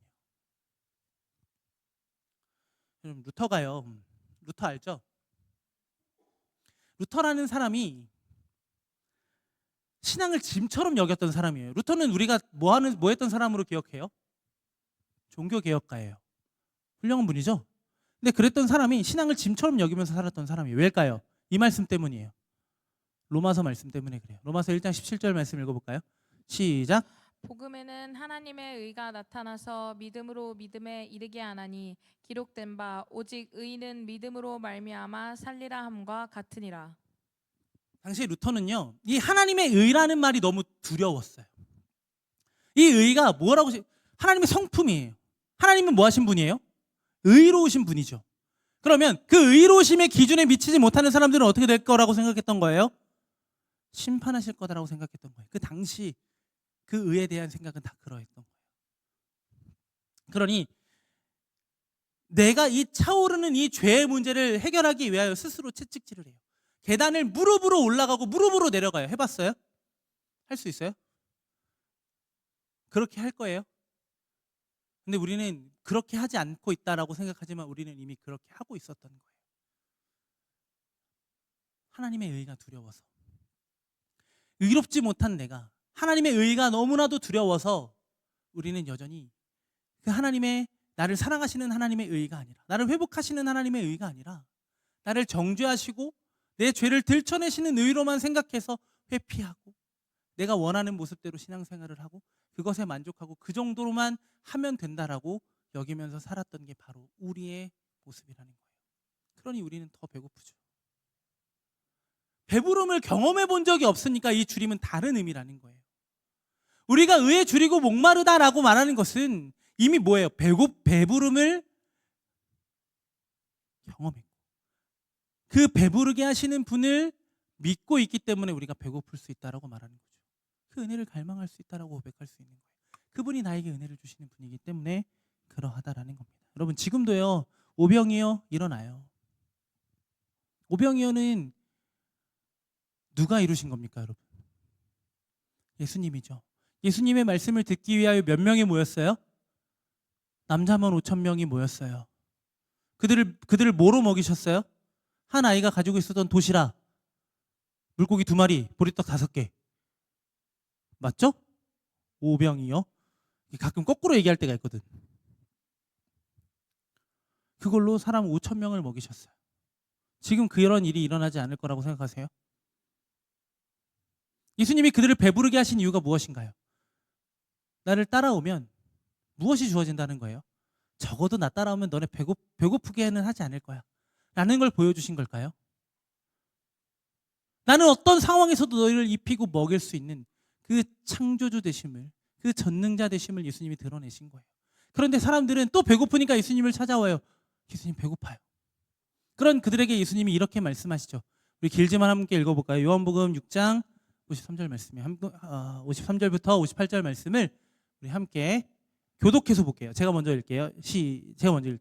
여러분, 루터 알죠? 루터라는 사람이 신앙을 짐처럼 여겼던 사람이에요. 루터는 우리가 뭐 했던 사람으로 기억해요? 종교개혁가예요. 훌륭한 분이죠? 근데 그랬던 사람이 신앙을 짐처럼 여기면서 살았던 사람이에요. 왜일까요? 이 말씀 때문이에요. 로마서 말씀 때문에 그래요. 로마서 1장 17절 말씀 읽어볼까요? 시작. 복음에는 하나님의 의가 나타나서 믿음으로 믿음에 이르게 하나니 기록된 바 오직 의인은 믿음으로 말미암아 살리라 함과 같으니라. 당시 루터는요, 이 하나님의 의라는 말이 너무 두려웠어요. 이 의가 뭐라고 하나님의 성품이에요. 하나님은 뭐 하신 분이에요? 의로우신 분이죠. 그러면 그 의로우심의 기준에 미치지 못하는 사람들은 어떻게 될 거라고 생각했던 거예요? 심판하실 거다라고 생각했던 거예요. 그 당시 그 의에 대한 생각은 다 그러했던 거예요. 그러니 내가 이 차오르는 이 죄의 문제를 해결하기 위하여 스스로 채찍질을 해요. 계단을 무릎으로 올라가고 무릎으로 내려가요. 해봤어요? 할 수 있어요? 그렇게 할 거예요? 근데 우리는 그렇게 하지 않고 있다라고 생각하지만 우리는 이미 그렇게 하고 있었던 거예요. 하나님의 의가 두려워서. 의롭지 못한 내가 하나님의 의가 너무나도 두려워서 우리는 여전히 그 하나님의 나를 사랑하시는 하나님의 의가 아니라, 나를 회복하시는 하나님의 의가 아니라 나를 정죄하시고 내 죄를 들춰내시는 의로만 생각해서 회피하고 내가 원하는 모습대로 신앙생활을 하고 그것에 만족하고 그 정도로만 하면 된다라고 여기면서 살았던 게 바로 우리의 모습이라는 거예요. 그러니 우리는 더 배고프죠. 배부름을 경험해 본 적이 없으니까 이 줄임은 다른 의미라는 거예요. 우리가 의에 줄이고 목마르다라고 말하는 것은 이미 뭐예요? 배부름을 경험했고 그 배부르게 하시는 분을 믿고 있기 때문에 우리가 배고플 수 있다라고 말하는 거죠. 그 은혜를 갈망할 수 있다라고 고백할 수 있는 거예요. 그분이 나에게 은혜를 주시는 분이기 때문에 그러하다라는 겁니다. 여러분 지금도요, 오병이어 일어나요. 오병이어는 누가 이루신 겁니까, 여러분? 예수님이죠. 예수님의 말씀을 듣기 위하여 몇 명이 모였어요? 남자만 5천 명이 모였어요. 그들을 뭐로 먹이셨어요? 한 아이가 가지고 있었던 도시락, 물고기 2마리, 보리떡 5개. 맞죠? 오병이어. 가끔 거꾸로 얘기할 때가 있거든. 그걸로 사람 5천 명을 먹이셨어요. 지금 그런 일이 일어나지 않을 거라고 생각하세요? 예수님이 그들을 배부르게 하신 이유가 무엇인가요? 나를 따라오면 무엇이 주어진다는 거예요? 적어도 나 따라오면 너네 배고프게는 하지 않을 거야 라는 걸 보여주신 걸까요? 나는 어떤 상황에서도 너희를 입히고 먹일 수 있는 그 창조주 되심을, 그 전능자 되심을 예수님이 드러내신 거예요. 그런데 사람들은 또 배고프니까 예수님을 찾아와요. 예수님 배고파요. 그런 그들에게 예수님이 이렇게 말씀하시죠. 우리 길지만 함께 읽어볼까요? 요한복음 6장 53절 말씀이에요. 53절부터 58절 말씀을 우리 함께 교독해서 볼게요. 제가 먼저 읽게요.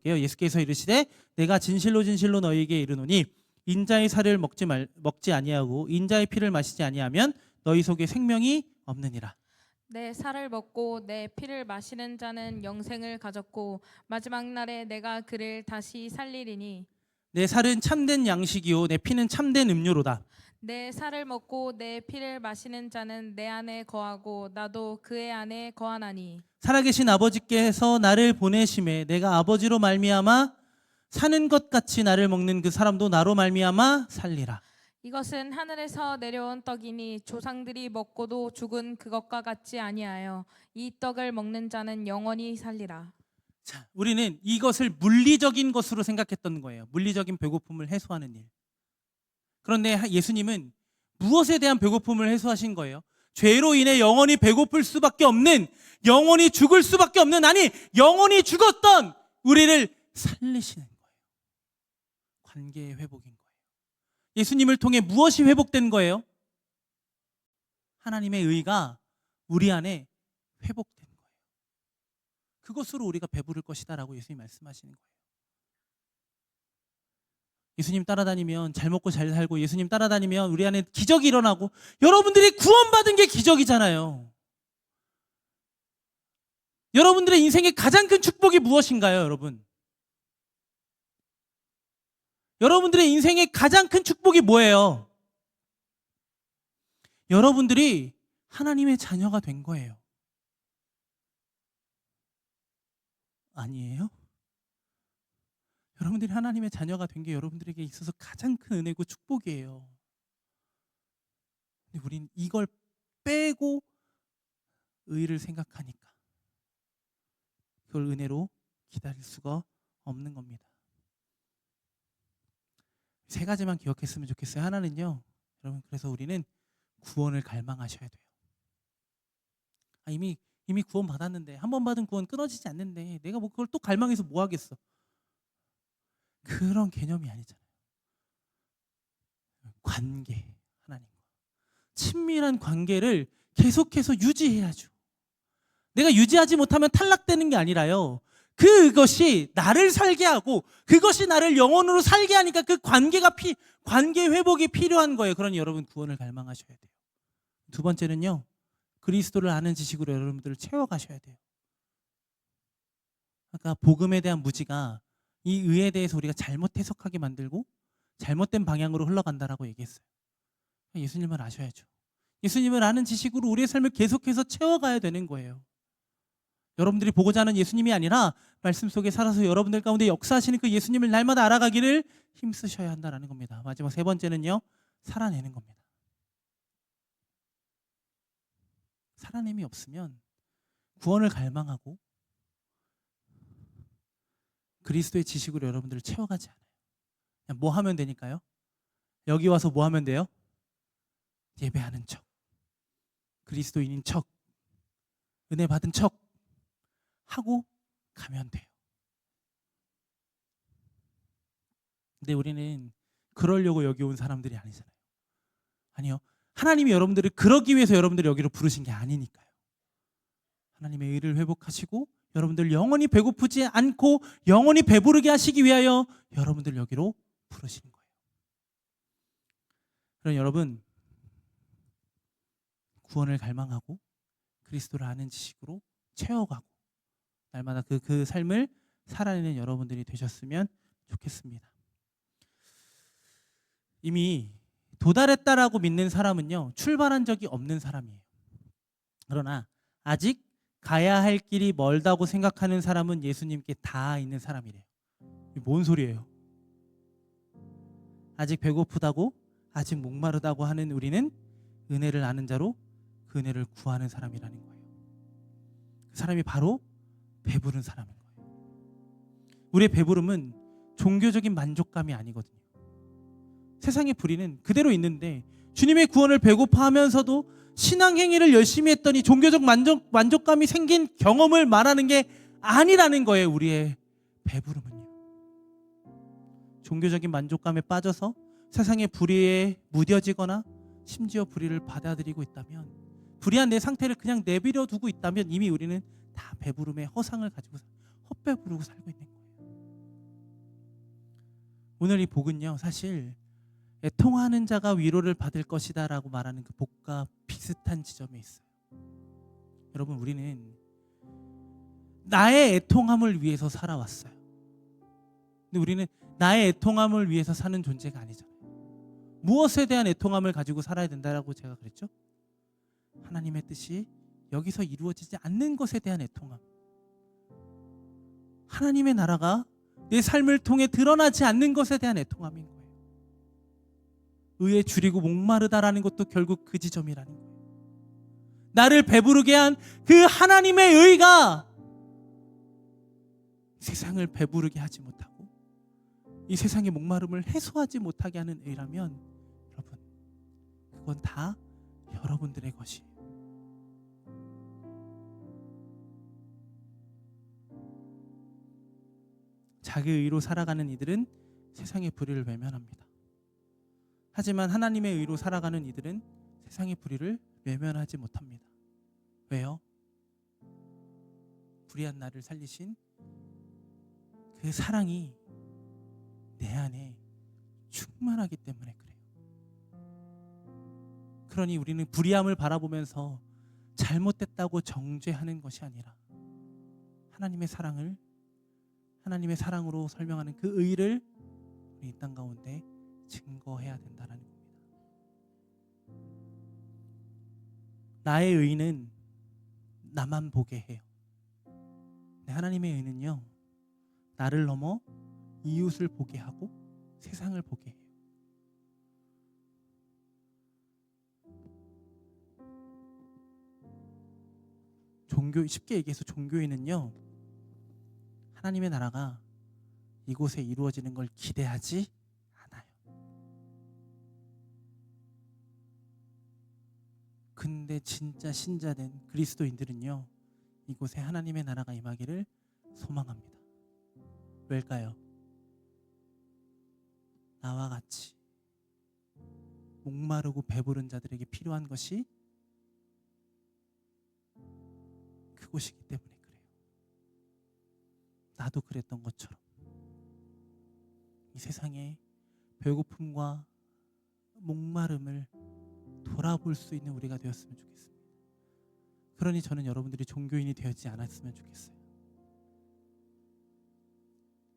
예수께서 이르시되 내가 진실로 진실로 너희에게 이르노니 인자의 살을 먹지 아니하고 인자의 피를 마시지 아니하면 너희 속에 생명이 없느니라. 내 살을 먹고 내 피를 마시는 자는 영생을 가졌고 마지막 날에 내가 그를 다시 살리리니 내 살은 참된 양식이요 내 피는 참된 음료로다. 내 살을 먹고 내 피를 마시는 자는 내 안에 거하고 나도 그의 안에 거하나니 살아계신 아버지께서 나를 보내심에 내가 아버지로 말미암아 사는 것 같이 나를 먹는 그 사람도 나로 말미암아 살리라. 이것은 하늘에서 내려온 떡이니 조상들이 먹고도 죽은 그것과 같지 아니하여 이 떡을 먹는 자는 영원히 살리라. 자, 우리는 이것을 물리적인 것으로 생각했던 거예요. 물리적인 배고픔을 해소하는 일. 그런데 예수님은 무엇에 대한 배고픔을 해소하신 거예요? 죄로 인해 영원히 배고플 수밖에 없는, 영원히 죽을 수밖에 없는, 아니 영원히 죽었던 우리를 살리시는 거예요. 관계의 회복인 거예요. 예수님을 통해 무엇이 회복된 거예요? 하나님의 의가 우리 안에 회복된 거예요. 그것으로 우리가 배부를 것이다 라고 예수님이 말씀하시는 거예요. 예수님 따라다니면 잘 먹고 잘 살고, 예수님 따라다니면 우리 안에 기적이 일어나고, 여러분들이 구원받은 게 기적이잖아요. 여러분들의 인생의 가장 큰 축복이 무엇인가요, 여러분? 여러분들의 인생의 가장 큰 축복이 뭐예요? 여러분들이 하나님의 자녀가 된 거예요. 아니에요? 여러분들이 하나님의 자녀가 된 게 여러분들에게 있어서 가장 큰 은혜고 축복이에요. 근데 우린 이걸 빼고 의를 생각하니까 그걸 은혜로 기다릴 수가 없는 겁니다. 3가지만 기억했으면 좋겠어요. 하나는요, 여러분, 그래서 우리는 구원을 갈망하셔야 돼요. 이미 이미 구원 받았는데, 한 번 받은 구원 끊어지지 않는데 내가 뭐 그걸 또 갈망해서 뭐 하겠어. 그런 개념이 아니잖아요. 관계, 하나님과 친밀한 관계를 계속해서 유지해야죠. 내가 유지하지 못하면 탈락되는 게 아니라요, 그것이 나를 살게 하고 그것이 나를 영혼으로 살게 하니까 그 관계 회복이 필요한 거예요. 그러니 여러분 구원을 갈망하셔야 돼요. 두 번째는요, 그리스도를 아는 지식으로 여러분들을 채워가셔야 돼요. 아까 복음에 대한 무지가 이 의에 대해서 우리가 잘못 해석하게 만들고 잘못된 방향으로 흘러간다라고 얘기했어요. 예수님을 아셔야죠. 예수님을 아는 지식으로 우리의 삶을 계속해서 채워가야 되는 거예요. 여러분들이 보고자 하는 예수님이 아니라 말씀 속에 살아서 여러분들 가운데 역사하시는 그 예수님을 날마다 알아가기를 힘쓰셔야 한다는 겁니다. 마지막 세 번째는요, 살아내는 겁니다. 살아냄이 없으면 구원을 갈망하고 그리스도의 지식으로 여러분들을 채워가지 않아요. 그냥 뭐 하면 되니까요? 여기 와서 뭐 하면 돼요? 예배하는 척, 그리스도인인 척, 은혜 받은 척 하고 가면 돼요. 근데 우리는 그러려고 여기 온 사람들이 아니잖아요. 아니요. 하나님이 여러분들을 그러기 위해서 여러분들을 여기로 부르신 게 아니니까요. 하나님의 의를 회복하시고 여러분들 영원히 배고프지 않고 영원히 배부르게 하시기 위하여 여러분들 여기로 부르신 거예요. 그럼 여러분, 구원을 갈망하고 그리스도를 아는 지식으로 채워가고 날마다 그 삶을 살아내는 여러분들이 되셨으면 좋겠습니다. 이미 도달했다라고 믿는 사람은요, 출발한 적이 없는 사람이에요. 그러나 아직 가야 할 길이 멀다고 생각하는 사람은 예수님께 닿아 있는 사람이래요. 이게 뭔 소리예요? 아직 배고프다고, 아직 목마르다고 하는 우리는 은혜를 아는 자로 그 은혜를 구하는 사람이라는 거예요. 그 사람이 바로 배부른 사람인 거예요. 우리의 배부름은 종교적인 만족감이 아니거든요. 세상의 불의는 그대로 있는데 주님의 구원을 배고파하면서도 신앙 행위를 열심히 했더니 종교적 만족감이 생긴 경험을 말하는 게 아니라는 거예요. 우리의 배부름은요. 종교적인 만족감에 빠져서 세상의 불의에 무뎌지거나 심지어 불의를 받아들이고 있다면, 불의한 내 상태를 그냥 내버려 두고 있다면 이미 우리는 다 배부름의 허상을 가지고 헛배부르고 살고 있는 거예요. 오늘 이 복은요, 사실 애통하는 자가 위로를 받을 것이다 라고 말하는 그 복과 비슷한 지점에 있어요. 여러분, 우리는 나의 애통함을 위해서 살아왔어요. 근데 우리는 나의 애통함을 위해서 사는 존재가 아니잖아요. 무엇에 대한 애통함을 가지고 살아야 된다라고 제가 그랬죠? 하나님의 뜻이 여기서 이루어지지 않는 것에 대한 애통함, 하나님의 나라가 내 삶을 통해 드러나지 않는 것에 대한 애통함인 거예요. 의에 줄이고 목마르다라는 것도 결국 그 지점이라는 거예요. 나를 배부르게 한 그 하나님의 의가 세상을 배부르게 하지 못하고 이 세상의 목마름을 해소하지 못하게 하는 의라면, 여러분, 그건 다 여러분들의 것이에요. 자기 의로 살아가는 이들은 세상의 불의를 외면합니다. 하지만 하나님의 의로 살아가는 이들은 세상의 불의를 외면하지 못합니다. 왜요? 불의한 나를 살리신 그 사랑이 내 안에 충만하기 때문에 그래요. 그러니 우리는 불의함을 바라보면서 잘못됐다고 정죄하는 것이 아니라 하나님의 사랑을, 하나님의 사랑으로 설명하는 그 의를 우리 이 땅 가운데 증거해야 된다는 겁니다. 나의 의는 나만 보게 해요. 하나님의 의는요, 나를 넘어 이웃을 보게 하고 세상을 보게 해요. 쉽게 얘기해서 종교인은요, 하나님의 나라가 이곳에 이루어지는 걸 기대하지 않아요. 근데 진짜 신자된 그리스도인들은요, 이곳에 하나님의 나라가 임하기를 소망합니다. 왜일까요? 나와 같이 목마르고 배부른 자들에게 필요한 것이 그곳이기 때문에 그래요. 나도 그랬던 것처럼 이 세상에 배고픔과 목마름을 돌아볼 수 있는 우리가 되었으면 좋겠습니다. 그러니 저는 여러분들이 종교인이 되었지 않았으면 좋겠어요.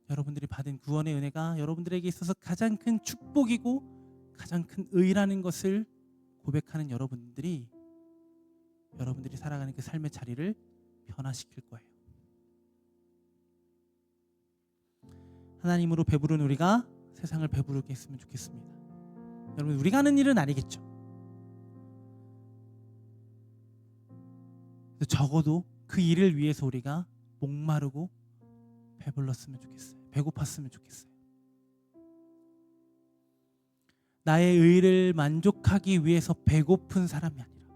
여러분들이 받은 구원의 은혜가 여러분들에게 있어서 가장 큰 축복이고 가장 큰 의라는 것을 고백하는 여러분들이 살아가는 그 삶의 자리를 변화시킬 거예요. 하나님으로 배부른 우리가 세상을 배부르게 했으면 좋겠습니다. 여러분, 우리가 하는 일은 아니겠죠. 적어도 그 일을 위해서 우리가 목마르고 배불렀으면 좋겠어요. 배고팠으면 좋겠어요. 나의 의를 만족하기 위해서 배고픈 사람이 아니라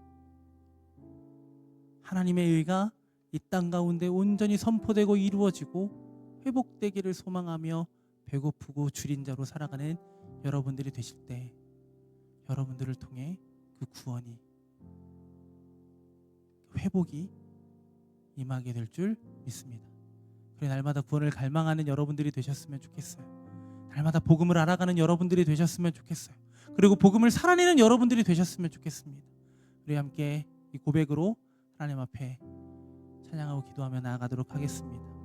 하나님의 의가 이 땅 가운데 온전히 선포되고 이루어지고 회복되기를 소망하며 배고프고 줄인 자로 살아가는 여러분들이 되실 때 여러분들을 통해 그 구원이, 회복이 임하게 될 줄 믿습니다. 그래, 날마다 구원을 갈망하는 여러분들이 되셨으면 좋겠어요. 날마다 복음을 알아가는 여러분들이 되셨으면 좋겠어요. 그리고 복음을 살아내는 여러분들이 되셨으면 좋겠습니다. 우리 함께 이 고백으로 하나님 앞에 찬양하고 기도하며 나아가도록 하겠습니다.